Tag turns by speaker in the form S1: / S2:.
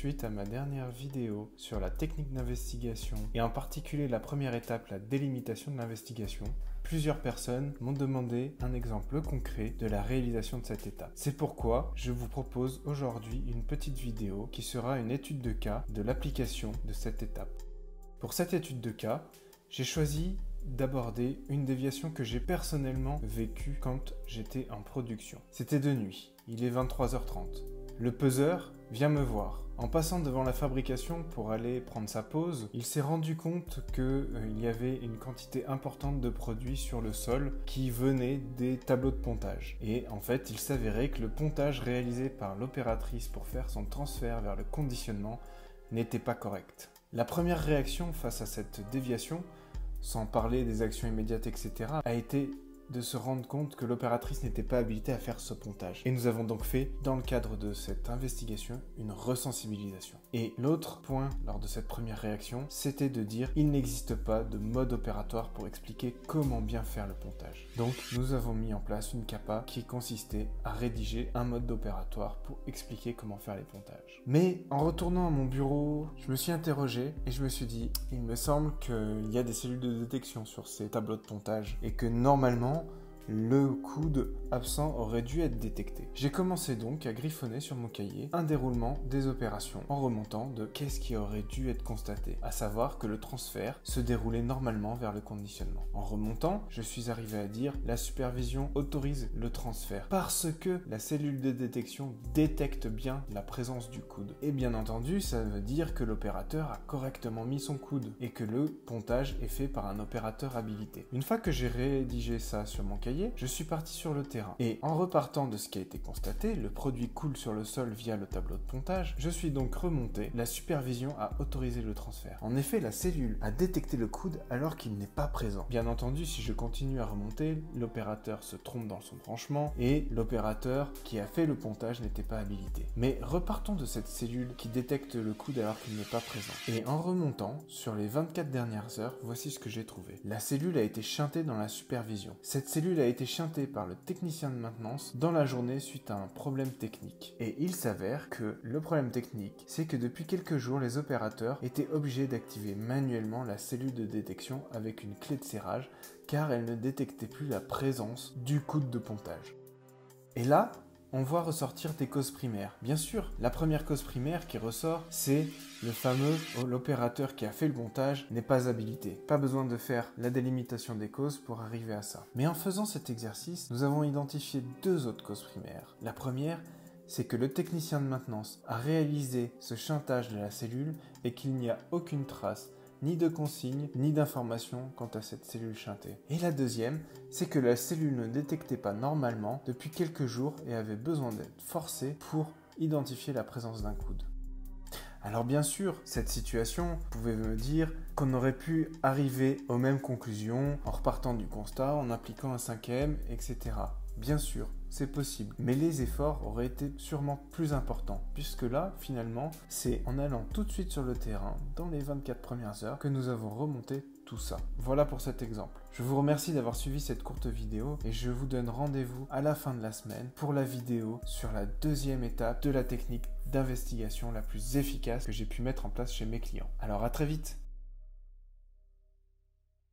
S1: Suite à ma dernière vidéo sur la technique d'investigation et en particulier la première étape, la délimitation de l'investigation, plusieurs personnes m'ont demandé un exemple concret de la réalisation de cette étape. C'est pourquoi je vous propose aujourd'hui une petite vidéo qui sera une étude de cas de l'application de cette étape. Pour cette étude de cas, j'ai choisi d'aborder une déviation que j'ai personnellement vécue quand j'étais en production. C'était de nuit, il est 23h30. Le peseur vient me voir. En passant devant la fabrication pour aller prendre sa pause, il s'est rendu compte qu'il y avait une quantité importante de produits sur le sol qui venaient des tableaux de pontage. Et en fait, il s'avérait que le pontage réalisé par l'opératrice pour faire son transfert vers le conditionnement n'était pas correct. La première réaction face à cette déviation, sans parler des actions immédiates, etc., a été de se rendre compte que l'opératrice n'était pas habilitée à faire ce pontage. Et nous avons donc fait, dans le cadre de cette investigation, une resensibilisation. Et l'autre point lors de cette première réaction, c'était de dire il n'existe pas de mode opératoire pour expliquer comment bien faire le pontage. Donc nous avons mis en place une CAPA qui consistait à rédiger un mode opératoire pour expliquer comment faire les pontages. Mais en retournant à mon bureau, je me suis interrogé et je me suis dit il me semble qu'il y a des cellules de détection sur ces tableaux de pontage et que normalement le coude absent aurait dû être détecté. J'ai commencé donc à griffonner sur mon cahier un déroulement des opérations en remontant de qu'est-ce qui aurait dû être constaté, à savoir que le transfert se déroulait normalement vers le conditionnement. En remontant, je suis arrivé à dire la supervision autorise le transfert parce que la cellule de détection détecte bien la présence du coude. Et bien entendu, ça veut dire que l'opérateur a correctement mis son coude et que le pontage est fait par un opérateur habilité. Une fois que j'ai rédigé ça sur mon cahier, je suis parti sur le terrain et en repartant de ce qui a été constaté, le produit coule sur le sol via le tableau de pontage, je suis donc remonté, la supervision a autorisé le transfert. En effet, la cellule a détecté le coude alors qu'il n'est pas présent. Bien entendu, si je continue à remonter, l'opérateur se trompe dans son branchement et l'opérateur qui a fait le pontage n'était pas habilité. Mais repartons de cette cellule qui détecte le coude alors qu'il n'est pas présent. Et en remontant, sur les 24 dernières heures, voici ce que j'ai trouvé. La cellule a été shintée dans la supervision. Cette cellule a été shintée par le technicien de maintenance dans la journée suite à un problème technique. Et il s'avère que le problème technique, c'est que depuis quelques jours, les opérateurs étaient obligés d'activer manuellement la cellule de détection avec une clé de serrage car elle ne détectait plus la présence du coude de pontage. Et là, on voit ressortir des causes primaires. Bien sûr, la première cause primaire qui ressort, c'est le fameux l'opérateur qui a fait le pontage n'est pas habilité. Pas besoin de faire la délimitation des causes pour arriver à ça. Mais en faisant cet exercice, nous avons identifié deux autres causes primaires. La première, c'est que le technicien de maintenance a réalisé ce shuntage de la cellule et qu'il n'y a aucune trace ni de consigne, ni d'information quant à cette cellule shuntée. Et la deuxième, c'est que la cellule ne détectait pas normalement depuis quelques jours et avait besoin d'être forcée pour identifier la présence d'un coude. Alors bien sûr, cette situation pouvait me dire qu'on aurait pu arriver aux mêmes conclusions en repartant du constat, en appliquant un 5e, etc. Bien sûr, c'est possible, mais les efforts auraient été sûrement plus importants, puisque là, finalement, c'est en allant tout de suite sur le terrain, dans les 24 premières heures, que nous avons remonté tout ça. Voilà pour cet exemple. Je vous remercie d'avoir suivi cette courte vidéo et je vous donne rendez-vous à la fin de la semaine pour la vidéo sur la deuxième étape de la technique d'investigation la plus efficace que j'ai pu mettre en place chez mes clients. Alors à très vite!